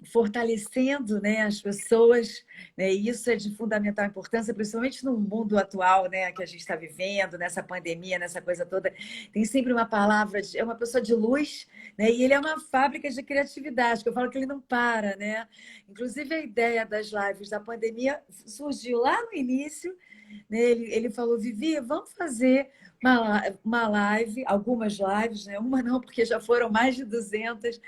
fortalecendo, né, as pessoas, né, e isso é de fundamental importância, principalmente no mundo atual, né, que a gente está vivendo, nessa pandemia, nessa coisa toda. Tem sempre uma palavra, é uma pessoa de luz, né, e ele é uma fábrica de criatividade, que eu falo que ele não para, né? Inclusive, a ideia das lives da pandemia surgiu lá no início, né? Ele falou, Vivi, vamos fazer uma live, algumas lives, né? Uma não, porque já foram mais de 200,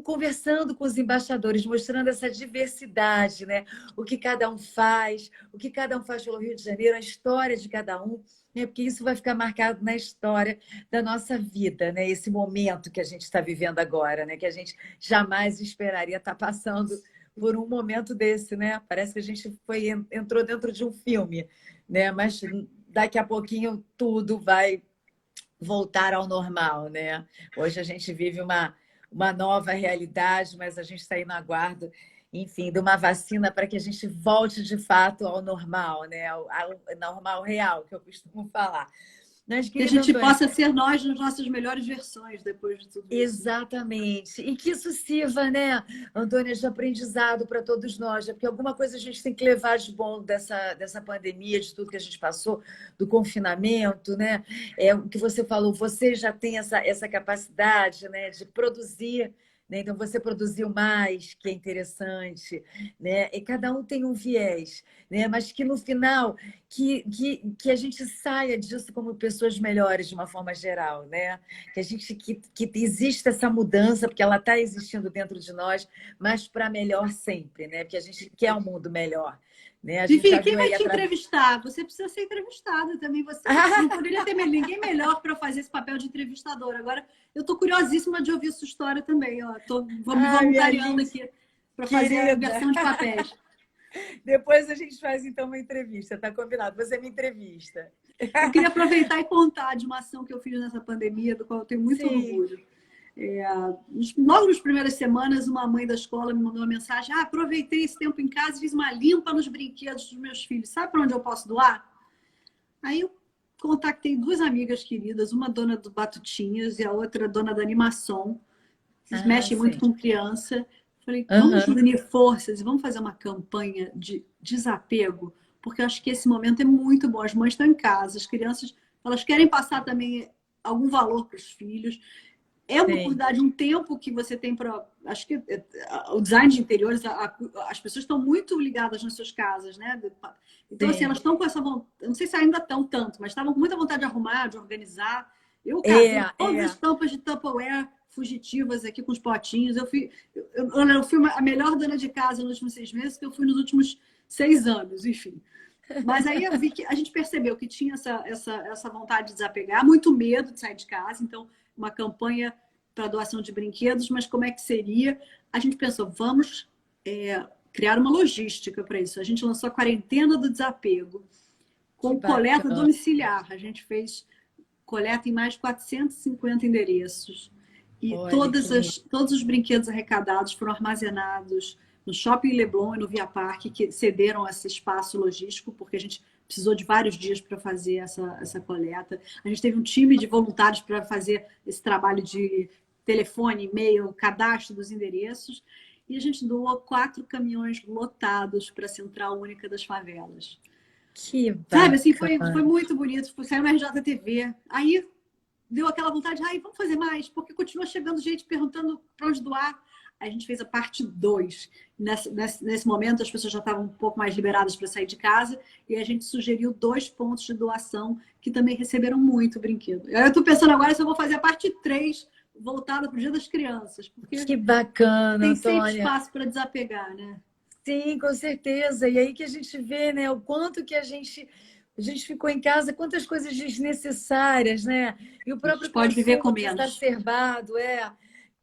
conversando com os embaixadores, mostrando essa diversidade, né? O que cada um faz, o que cada um faz pelo Rio de Janeiro, a história de cada um, né? Porque isso vai ficar marcado na história da nossa vida, né? Esse momento que a gente está vivendo agora, né? Que a gente jamais esperaria estar passando por um momento desse, né? Parece que a gente entrou dentro de um filme, né? Mas daqui a pouquinho tudo vai voltar ao normal, né? Hoje a gente vive uma nova realidade, mas a gente está aí no aguardo, enfim, de uma vacina para que a gente volte de fato ao normal, né? Ao normal real, que eu costumo falar. Mas, Que a querida gente Antônia, possa ser nós nas nossas melhores versões depois de tudo isso. exatamente. E que isso sirva, né, Antônia, de aprendizado para todos nós, né? Porque alguma coisa a gente tem que levar de bom dessa pandemia, de tudo que a gente passou, do confinamento, né? É o que você falou, você já tem essa capacidade, né, de produzir, né? Então, você produziu mais, que é interessante, né? E cada um tem um viés, né? Mas que no final, que a gente saia disso como pessoas melhores de uma forma geral, né? Que exista essa mudança, porque ela está existindo dentro de nós, mas para melhor sempre, né? Porque a gente quer um mundo melhor, né? A gente Vivi, já quem viu vai aí te entrevistar? Você precisa ser entrevistada também. Você não poderia ter ninguém melhor para fazer esse papel de entrevistadora. Agora, eu estou curiosíssima de ouvir sua história também. Vou me Ai, minha voluntariando linda aqui para fazer a querida. inversão de papéis. Depois a gente faz então uma entrevista, tá combinado? Você me entrevista. Eu queria aproveitar e contar de uma ação que eu fiz nessa pandemia, do qual eu tenho muito Sim. orgulho. Logo nas primeiras semanas, uma mãe da escola me mandou uma mensagem: aproveitei esse tempo em casa e fiz uma limpa nos brinquedos dos meus filhos. Sabe para onde eu posso doar? Aí eu contactei duas amigas queridas, uma dona do Batutinhas e a outra dona da Animação. Eles mexem muito Sim. com criança. Falei, vamos Uhum. unir forças e vamos fazer uma campanha de desapego, porque eu acho que esse momento é muito bom. As mães estão em casa, as crianças, elas querem passar também algum valor para os filhos. É uma Sim. oportunidade, um tempo que você tem para... Acho que o design de interiores, as pessoas estão muito ligadas nas suas casas, né? Então, assim, Sim. elas estão com essa vontade... Eu não sei se ainda estão tanto, mas estavam com muita vontade de arrumar, de organizar. Eu casei todas as tampas de Tupperware fugitivas aqui com os potinhos. Eu fui a melhor dona de casa nos últimos 6 meses que eu fui nos últimos 6 anos, enfim. Mas aí eu vi que a gente percebeu que tinha essa vontade de desapegar, muito medo de sair de casa. Então, uma campanha para doação de brinquedos, mas como é que seria? A gente pensou, vamos criar uma logística para isso. A gente lançou a quarentena do desapego, com coleta domiciliar. A gente fez coleta em mais de 450 endereços. E todos os brinquedos arrecadados foram armazenados no Shopping Leblon e no Via Parque, que cederam esse espaço logístico, porque a gente precisou de vários dias para fazer essa coleta. A gente teve um time de voluntários para fazer esse trabalho de telefone, e-mail, cadastro dos endereços. E a gente doou 4 caminhões lotados para a Central Única das Favelas. Que bacana. Sabe, assim, foi muito bonito. Saiu na RJTV. Aí deu aquela vontade, vamos fazer mais, porque continua chegando gente perguntando para onde doar. Aí a gente fez a parte 2. Nesse momento, as pessoas já estavam um pouco mais liberadas para sair de casa e a gente sugeriu 2 pontos de doação que também receberam muito brinquedo. Eu estou pensando agora se eu vou fazer a parte 3 voltada para o Dia das Crianças, porque que bacana, tem Antônia. sempre espaço para desapegar, né? Sim, com certeza. E aí que a gente vê, né, o quanto que a gente ficou em casa, quantas coisas desnecessárias, né? E o próprio pode viver com consumo menos. exacerbado,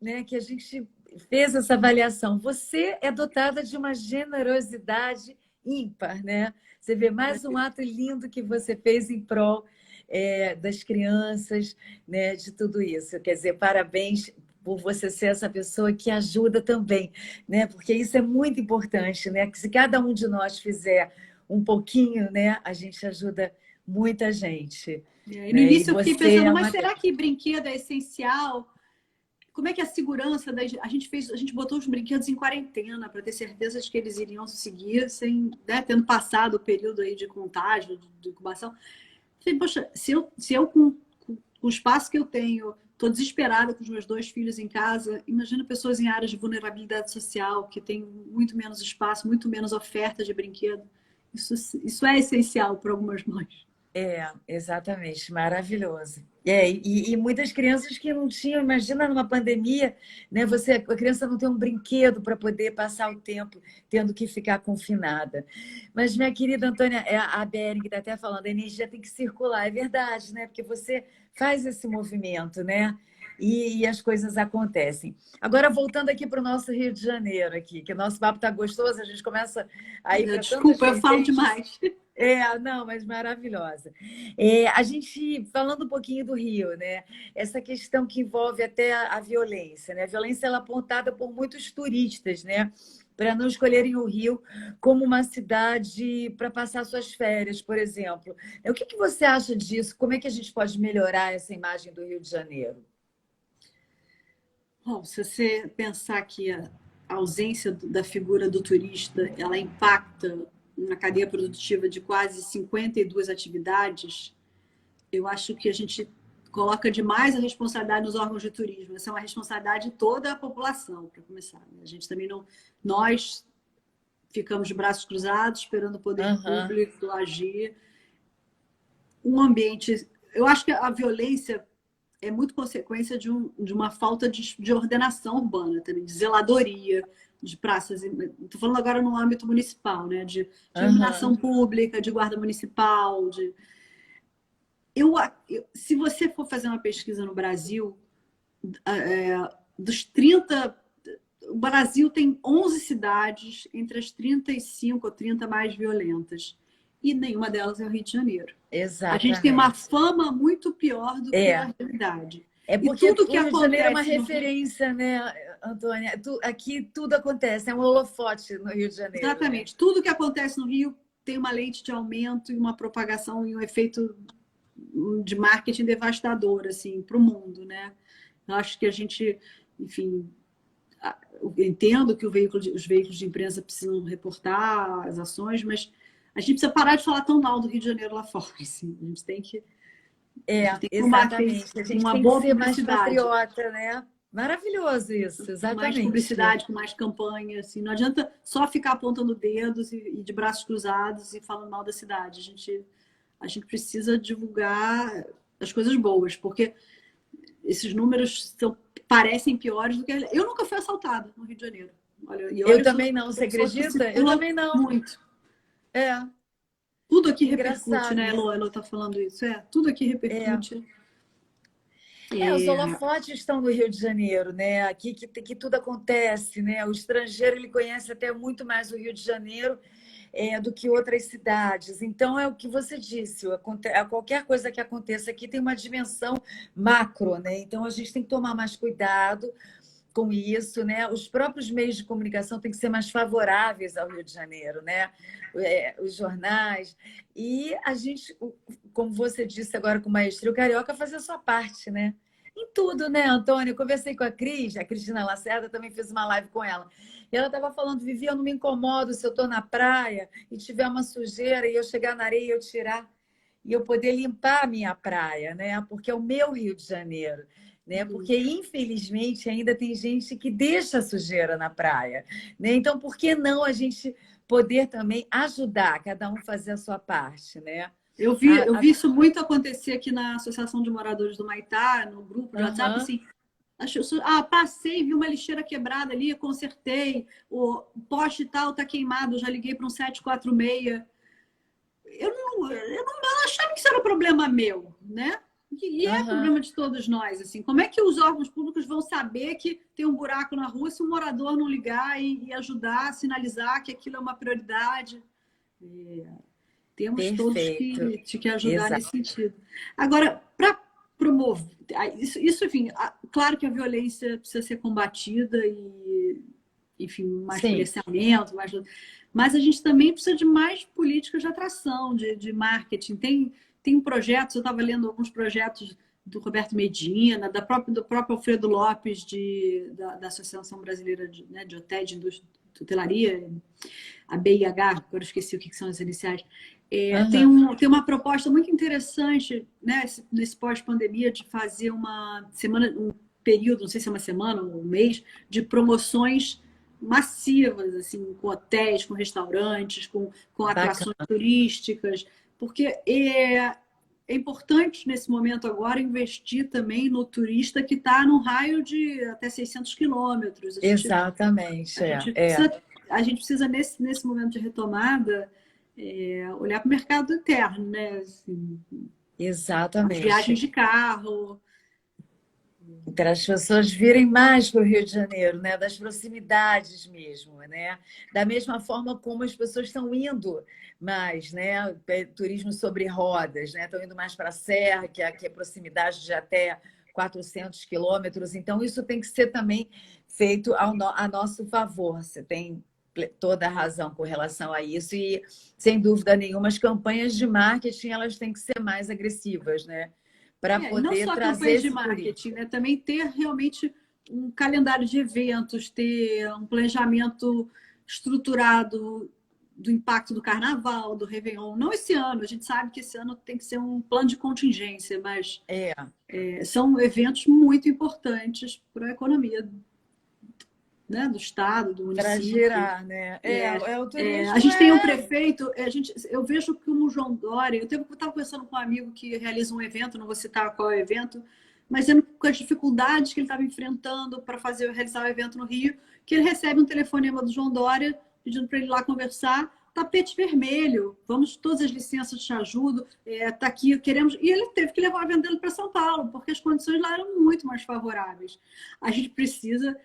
né, que a gente fez essa avaliação. Você é dotada de uma generosidade ímpar, né? Você vê mais um ato lindo que você fez em prol das crianças, né, de tudo isso. Quer dizer, parabéns por você ser essa pessoa que ajuda também, né? Porque isso é muito importante, né? Que se cada um de nós fizer um pouquinho, né, a gente ajuda muita gente. E no início eu fiquei pensando, mas será que brinquedo é essencial? como é que é a segurança a gente botou os brinquedos em quarentena para ter certeza de que eles iriam seguir sem, né, tendo passado o período aí de contágio, de incubação. Falei, poxa, se eu com o espaço que eu tenho, estou desesperada com os meus 2 filhos em casa, imagina pessoas em áreas de vulnerabilidade social, que têm muito menos espaço, muito menos oferta de brinquedo. Isso é essencial para algumas mães. Exatamente, maravilhoso. E muitas crianças que não tinham, imagina numa pandemia, né? A criança não tem um brinquedo para poder passar o tempo tendo que ficar confinada. Mas, minha querida Antônia, a Bering está até falando, a energia tem que circular, é verdade, né? Porque você faz esse movimento, né? E as coisas acontecem. Agora, voltando aqui para o nosso Rio de Janeiro, aqui, que o nosso papo está gostoso, a gente começa a ir para tantas Desculpa, eu falo vertentes. demais. Não, mas maravilhosa. A gente, falando um pouquinho do Rio, né? Essa questão que envolve até a violência, né? A violência ela é apontada por muitos turistas, né? Para não escolherem o Rio como uma cidade para passar suas férias, por exemplo. O que você acha disso? Como é que a gente pode melhorar essa imagem do Rio de Janeiro? Bom, se você pensar que a ausência da figura do turista, ela impacta na cadeia produtiva de quase 52 atividades, eu acho que a gente coloca demais a responsabilidade nos órgãos de turismo. Essa é uma responsabilidade de toda a população, para começar. A gente também não... Nós ficamos de braços cruzados, esperando o poder público agir. Um ambiente... Eu acho que a violência é muito consequência de uma falta de ordenação urbana também, de zeladoria, de praças. Estou falando agora no âmbito municipal, né? De iluminação pública, de guarda municipal. Se você for fazer uma pesquisa no Brasil, dos 30... O Brasil tem 11 cidades entre as 35 ou 30 mais violentas. E nenhuma delas é o Rio de Janeiro. Exatamente. A gente tem uma fama muito pior do que a realidade. Porque tudo que o Rio de Janeiro é uma referência, né, Antônia? Aqui tudo acontece, é um holofote no Rio de Janeiro. Exatamente. Né? Tudo que acontece no Rio tem uma lente de aumento e uma propagação e um efeito de marketing devastador assim, para o mundo. Né? Eu acho que a gente, enfim... Eu entendo que os veículos de imprensa precisam reportar as ações, mas a gente precisa parar de falar tão mal do Rio de Janeiro lá fora. Assim. A gente tem que... exatamente. A gente tem que ser mais patriota, né? Maravilhoso isso, exatamente. Com mais publicidade, com mais campanha. Assim. Não adianta só ficar apontando dedos e de braços cruzados e falando mal da cidade. A gente precisa divulgar as coisas boas, porque esses números parecem piores do que... Eu nunca fui assaltada no Rio de Janeiro. Eu também não, você acredita? Eu também não. Muito. Tudo aqui repercute, né? Elo está falando isso. Tudo aqui repercute. Os holofotes estão no Rio de Janeiro, né? Aqui que tudo acontece, né? O estrangeiro ele conhece até muito mais o Rio de Janeiro do que outras cidades. Então, é o que você disse, qualquer coisa que aconteça aqui tem uma dimensão macro, né? Então, a gente tem que tomar mais cuidado com isso, né? Os próprios meios de comunicação têm que ser mais favoráveis ao Rio de Janeiro, né? Os jornais. E a gente, como você disse agora com maestria, o carioca fazer a sua parte, né? Em tudo, né, Antônio? Eu conversei com a Cristina Lacerda, também fiz uma live com ela. E ela estava falando, Vivi, eu não me incomodo se eu estou na praia e tiver uma sujeira e eu chegar na areia e eu tirar e eu poder limpar a minha praia, né? Porque é o meu Rio de Janeiro, né? Porque, infelizmente, ainda tem gente que deixa a sujeira na praia, né? Então, por que não a gente poder também ajudar, cada um fazer a sua parte, né? Eu vi isso muito acontecer aqui na Associação de Moradores do Maitá, no grupo de WhatsApp, assim, passei, vi uma lixeira quebrada ali, consertei, o poste tal está queimado, já liguei para um 746. Eu não achava que isso era um problema meu, né? E é problema de todos nós, assim. Como é que os órgãos públicos vão saber que tem um buraco na rua se o morador não ligar e ajudar, sinalizar que aquilo é uma prioridade? Temos todos que ajudar nesse sentido. Agora, para promover... Isso, enfim, claro que a violência precisa ser combatida e, enfim, mais policiamento, mas a gente também precisa de mais políticas de atração, de marketing. Tem projetos, eu estava lendo alguns projetos do Roberto Medina, do próprio Alfredo Lopes, da Associação Brasileira de, né, de Hotéis, de Indústria, de Hotelaria, a BIH, agora eu esqueci o que são as iniciais. Tem uma proposta muito interessante, né, nesse pós-pandemia, de fazer uma semana, um período, não sei se é uma semana ou um mês, de promoções massivas, assim, com hotéis, com restaurantes, com atrações turísticas, porque é importante, nesse momento agora, investir também no turista que está no raio de até 600 quilômetros. Exatamente. A gente precisa nesse momento de retomada, olhar para o mercado interno, né? Assim, exatamente. as viagens de carro. Para as pessoas virem mais para o Rio de Janeiro, né? Das proximidades mesmo, né? Da mesma forma como as pessoas estão indo mais, né? Turismo sobre rodas, né? Estão indo mais para a Serra, que é proximidade de até 400 quilômetros. Então, isso tem que ser também feito a nosso favor. Você tem toda a razão com relação a isso e, sem dúvida nenhuma, as campanhas de marketing elas têm que ser mais agressivas, né? Para poder não só trazer campanhas de esse marketing, né? Também ter realmente um calendário de eventos, ter um planejamento estruturado do impacto do Carnaval, do Réveillon. Não esse ano, a gente sabe que esse ano tem que ser um plano de contingência, mas são eventos muito importantes para a economia, né, do estado, do município. Para girar, né? O turismo a gente tem um prefeito, eu vejo como o João Dória, eu estava conversando com um amigo que realiza um evento, não vou citar qual é o evento, mas com as dificuldades que ele estava enfrentando para realizar o evento no Rio, que ele recebe um telefonema do João Dória pedindo para ele ir lá conversar, tapete vermelho, vamos, todas as licenças te ajudo, tá aqui, queremos... E ele teve que levar o evento dele para São Paulo, porque as condições lá eram muito mais favoráveis. A gente precisa...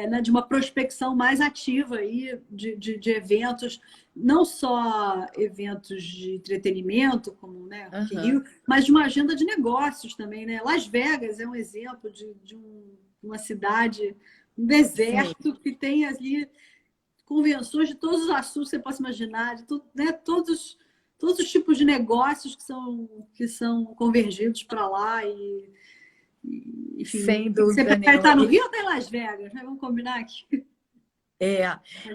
né, de uma prospecção mais ativa aí de eventos, não só eventos de entretenimento, como, né, Rock in Rio, mas de uma agenda de negócios também, né? Las Vegas é um exemplo de uma cidade, um deserto que tem ali convenções de todos os assuntos que você possa imaginar, de tudo, né, todos os tipos de negócios que são convergidos para lá enfim, sem dúvida você nenhuma. está no Rio ou está em Las Vegas? Né? Vamos combinar aqui.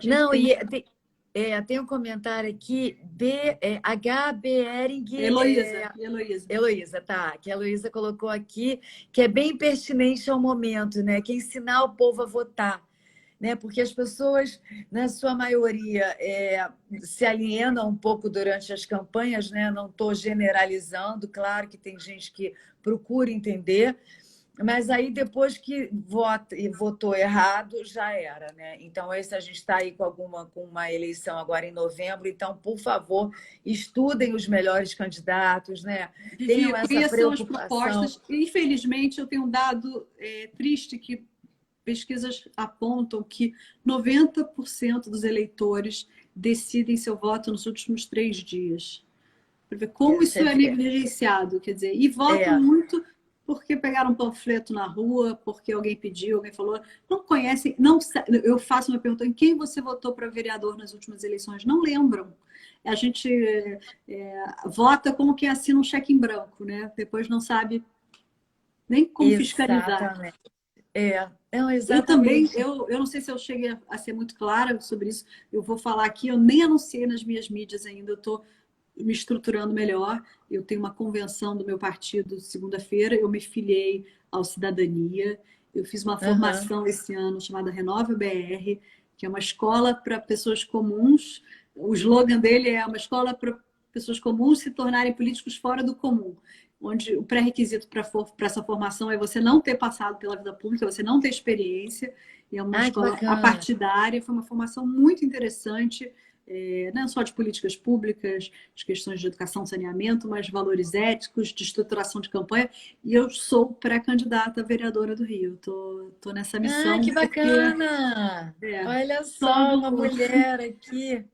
Não, tem um comentário aqui, H. Bering. Heloísa, tá. Que a Heloísa colocou aqui, que é bem pertinente ao momento, né? Que é ensinar o povo a votar. Né? Porque as pessoas, na sua maioria, se alienam um pouco durante as campanhas, né? Não estou generalizando, claro que tem gente que procura entender, mas aí depois que vota e votou errado, já era, né? Então, a gente está aí com uma eleição agora em novembro, então, por favor, estudem os melhores candidatos, né? Tenham essa preocupação. As propostas. Infelizmente, eu tenho um dado triste que pesquisas apontam que 90% dos eleitores decidem seu voto nos últimos 3 dias. Para ver como isso é negligenciado, quer dizer, e votam muito porque pegaram um panfleto na rua, porque alguém pediu, alguém falou, não conhecem, não. Eu faço uma pergunta: em quem você votou para vereador nas últimas eleições? Não lembram. A gente vota como quem assina um cheque em branco, né? Depois não sabe nem como fiscalizar. Exatamente. Eu também, eu não sei se eu cheguei a ser muito clara sobre isso, eu vou falar aqui, eu nem anunciei nas minhas mídias ainda, eu estou me estruturando melhor, eu tenho uma convenção do meu partido segunda-feira, eu me filiei ao Cidadania, eu fiz uma formação esse ano chamada Renova BR, que é uma escola para pessoas comuns, o slogan dele é uma escola para pessoas comuns se tornarem políticos fora do comum, onde o pré-requisito para essa formação é você não ter passado pela vida pública, você não ter experiência, é uma escola apartidária, foi uma formação muito interessante, não só de políticas públicas, de questões de educação, saneamento, mas de valores éticos, de estruturação de campanha, e eu sou pré-candidata a vereadora do Rio, estou nessa missão. Que bacana! Olha só, uma mulher aqui.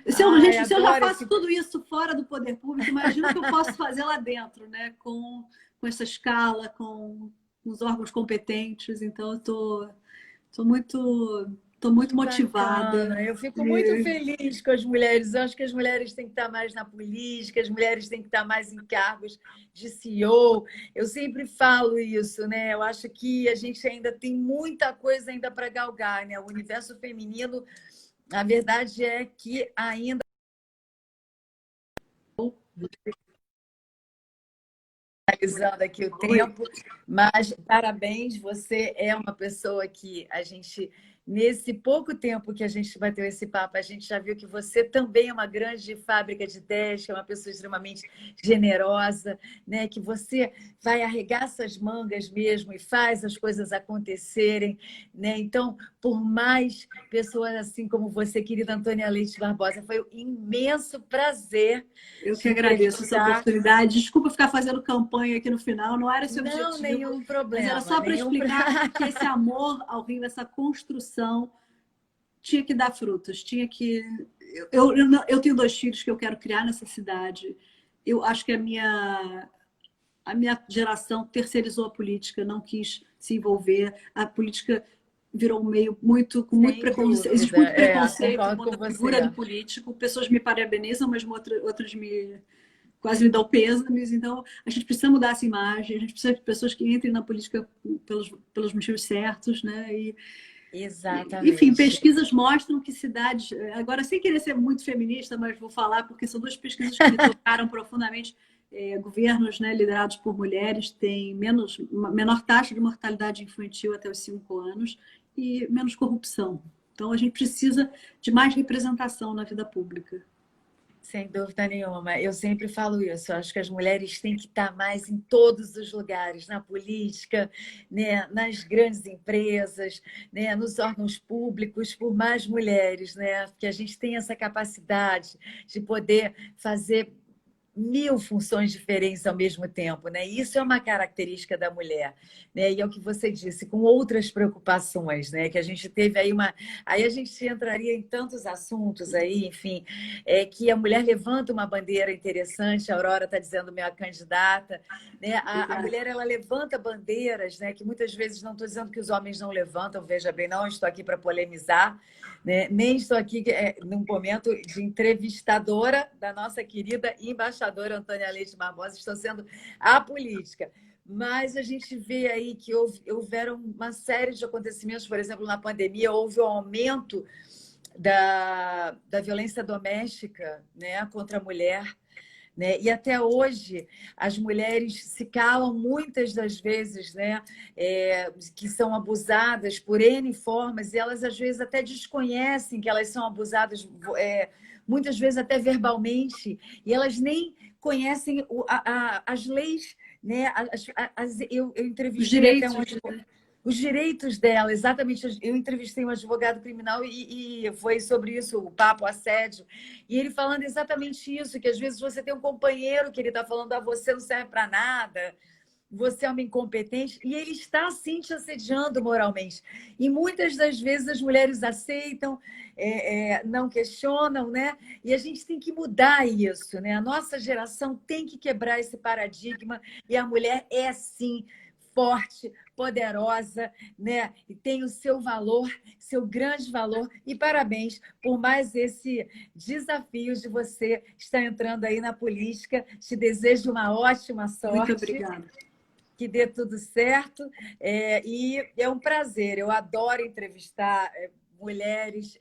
Se eu já faço tudo isso fora do poder público, imagina o que eu posso fazer lá dentro, né? Com essa escala, com os órgãos competentes. Então, eu estou muito Estou muito Que motivada. bacana. Eu fico muito feliz com as mulheres. Eu acho que as mulheres têm que estar mais na política, as mulheres têm que estar mais em cargos de CEO. Eu sempre falo isso, né? Eu acho que a gente ainda tem muita coisa ainda para galgar, né? O universo feminino, a verdade é que ainda finalizando aqui o tempo, mas parabéns, você é uma pessoa que a gente, nesse pouco tempo que a gente bateu esse papo, a gente já viu que você também é uma grande fábrica de ideias, que é uma pessoa extremamente generosa, né? Que você vai arregaça as mangas mesmo e faz as coisas acontecerem, né? Então, por mais pessoas assim como você, querida Antônia Leite Barbosa, foi um imenso prazer Eu que te agradeço essa entrevistar. oportunidade. Desculpa ficar fazendo campanha aqui no final, não era esse o Não, objetivo, nenhum mas era problema, só para nenhum explicar que esse amor ao Rio, essa construção, tinha que dar frutos, tinha que. Eu tenho 2 filhos que eu quero criar nessa cidade. Eu acho que a minha geração terceirizou a política, não quis se envolver. A política virou um meio com muito sem preconceito. Existe dúvida. muito É, preconceito concordo com contra a figura você. do político. Pessoas me parabenizam, mas outras quase me dão pêsames. Então, a gente precisa mudar essa imagem. A gente precisa de pessoas que entrem na política pelos motivos certos, né? Enfim, Exatamente. pesquisas mostram que cidades. Agora, sem querer ser muito feminista, mas vou falar porque são 2 pesquisas que me tocaram profundamente. Governos, né, liderados por mulheres têm menor taxa de mortalidade infantil até os 5 anos e menos corrupção. Então, a gente precisa de mais representação na vida pública. Sem dúvida nenhuma. Eu sempre falo isso. Eu acho que as mulheres têm que estar mais em todos os lugares, na política, né, nas grandes empresas, né, nos órgãos públicos, por mais mulheres, né, que a gente tem essa capacidade de poder fazer mil funções diferentes ao mesmo tempo, né? Isso é uma característica da mulher, né? E é o que você disse, com outras preocupações, né? Que a gente teve aí aí a gente entraria em tantos assuntos aí, enfim, que a mulher levanta uma bandeira interessante. A Aurora está dizendo minha candidata, né? A mulher ela levanta bandeiras, né? Que muitas vezes não estou dizendo que os homens não levantam, veja bem, não estou aqui para polemizar, né? Nem estou aqui num momento de entrevistadora da nossa querida embaixadora Antônia Leite Barbosa, estou sendo apolítica. Mas a gente vê aí que houveram uma série de acontecimentos, por exemplo, na pandemia, houve um aumento da violência doméstica, né, contra a mulher. Né? E até hoje as mulheres se calam muitas das vezes, né? Que são abusadas por N formas, e elas às vezes até desconhecem que elas são abusadas, muitas vezes até verbalmente, e elas nem conhecem as leis. Né? Eu Os entrevistei até um direitos. advogado. Os direitos dela, exatamente. Eu entrevistei um advogado criminal e foi sobre isso, o papo, o assédio. E ele falando exatamente isso, que às vezes você tem um companheiro que ele está falando, você não serve para nada, você é uma incompetente, e ele está sim te assediando moralmente. E muitas das vezes as mulheres aceitam, não questionam, né? E a gente tem que mudar isso, né? A nossa geração tem que quebrar esse paradigma, e a mulher é sim forte, poderosa, né? E tem o seu valor, seu grande valor. E parabéns por mais esse desafio de você estar entrando aí na política. Te desejo uma ótima Muito sorte, obrigada. que dê tudo certo. E é um prazer. Eu adoro entrevistar mulheres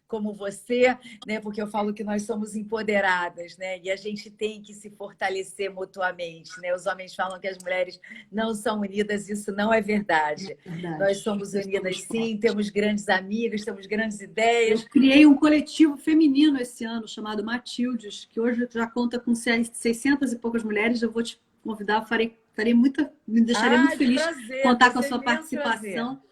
como você, né? Porque eu falo que nós somos empoderadas, né? E a gente tem que se fortalecer mutuamente, né? Os homens falam que as mulheres não são unidas, isso não é verdade. Nós Verdade. somos unidas sim, temos grandes amigas, temos grandes ideias. Eu criei um coletivo feminino esse ano chamado Matildes, que hoje já conta com 600 e poucas mulheres. Eu vou te convidar, me deixaria muito Que feliz prazer, contar vai com a ser um sua imenso prazer. participação.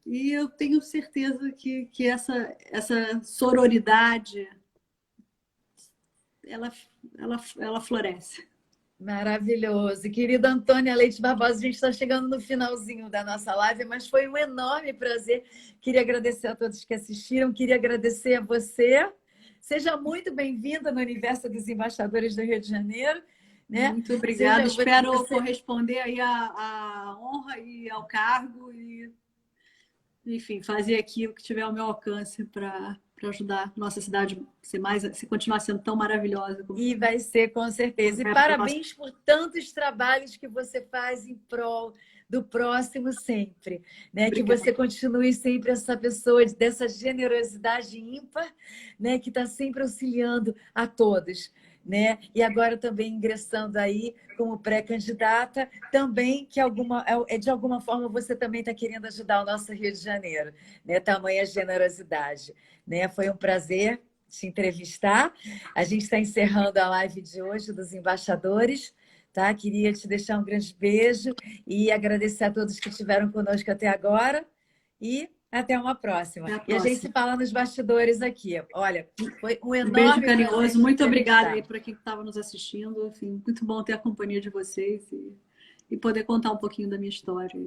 E eu tenho certeza que essa sororidade ela floresce. Maravilhoso. Querida Antônia Leite Barbosa, a gente está chegando no finalzinho da nossa live, mas foi um enorme prazer. Queria agradecer a todos que assistiram, queria agradecer a você. Seja muito bem-vinda no universo dos embaixadores do Rio de Janeiro. Né? Muito obrigada. Espero você... corresponder aí à honra e ao cargo. E enfim, fazer aqui o que tiver ao meu alcance para ajudar a nossa cidade se continuar sendo tão maravilhosa. E vai ser, com certeza. E parabéns por tantos trabalhos que você faz em prol do próximo sempre, né? Que você continue sempre essa pessoa dessa generosidade ímpar, né? Que está sempre auxiliando a todos, né? E agora também ingressando aí como pré-candidata, também que de alguma forma você também está querendo ajudar o nosso Rio de Janeiro, né? Tamanha generosidade, né? Foi um prazer te entrevistar. A gente está encerrando a live de hoje dos embaixadores, tá? Queria te deixar um grande beijo e agradecer a todos que estiveram conosco até agora e até uma próxima. E a gente se fala nos bastidores aqui. Olha, foi um enorme beijo carinhoso. Muito obrigada aí para quem estava nos assistindo. Enfim, muito bom ter a companhia de vocês e poder contar um pouquinho da minha história.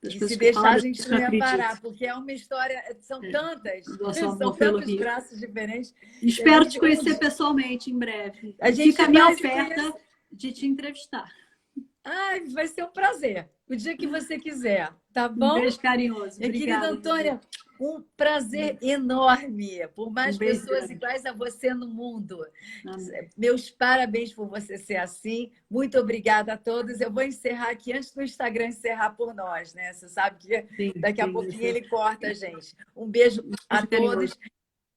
E se deixar, a gente não ia parar, porque é uma história, são tantos braços diferentes. Espero te conhecer pessoalmente em breve. Fica a minha oferta de te entrevistar. Ai, vai ser um prazer. O dia que você quiser, tá bom? Um beijo carinhoso. Minha querida Antônia, um prazer enorme. Por mais pessoas iguais a você no mundo. Amém. Meus parabéns por você ser assim. Muito obrigada a todos. Eu vou encerrar aqui antes do Instagram encerrar por nós, né? Você sabe que daqui a pouquinho ele corta a gente. Um beijo a todos.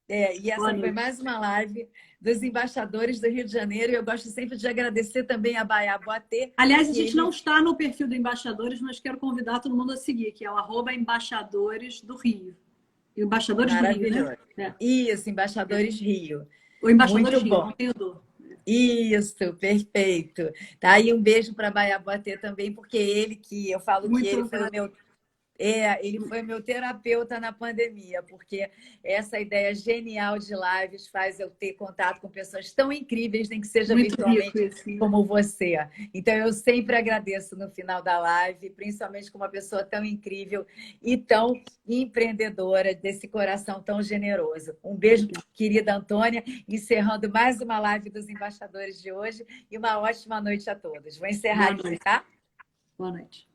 E essa foi mais uma live dos embaixadores do Rio de Janeiro. E eu gosto sempre de agradecer também a Baia Boatê. Aliás, a gente não está no perfil do Embaixadores, mas quero convidar todo mundo a seguir, que é o @embaixadores do Rio. Embaixadores do Rio, né? Isso, Embaixadores Rio. O Embaixadores Muito Rio, bom. não tenho dor. Isso, perfeito. Tá? E um beijo para Baia Boatê também, porque eu falo que ele foi o meu... ele foi meu terapeuta na pandemia, porque essa ideia genial de lives faz eu ter contato com pessoas tão incríveis, nem que seja virtualmente como você. Então, eu sempre agradeço no final da live, principalmente com uma pessoa tão incrível e tão empreendedora, desse coração tão generoso. Um beijo, querida Antônia, encerrando mais uma live dos embaixadores de hoje e uma ótima noite a todos. Vou encerrar aqui, tá? Boa noite.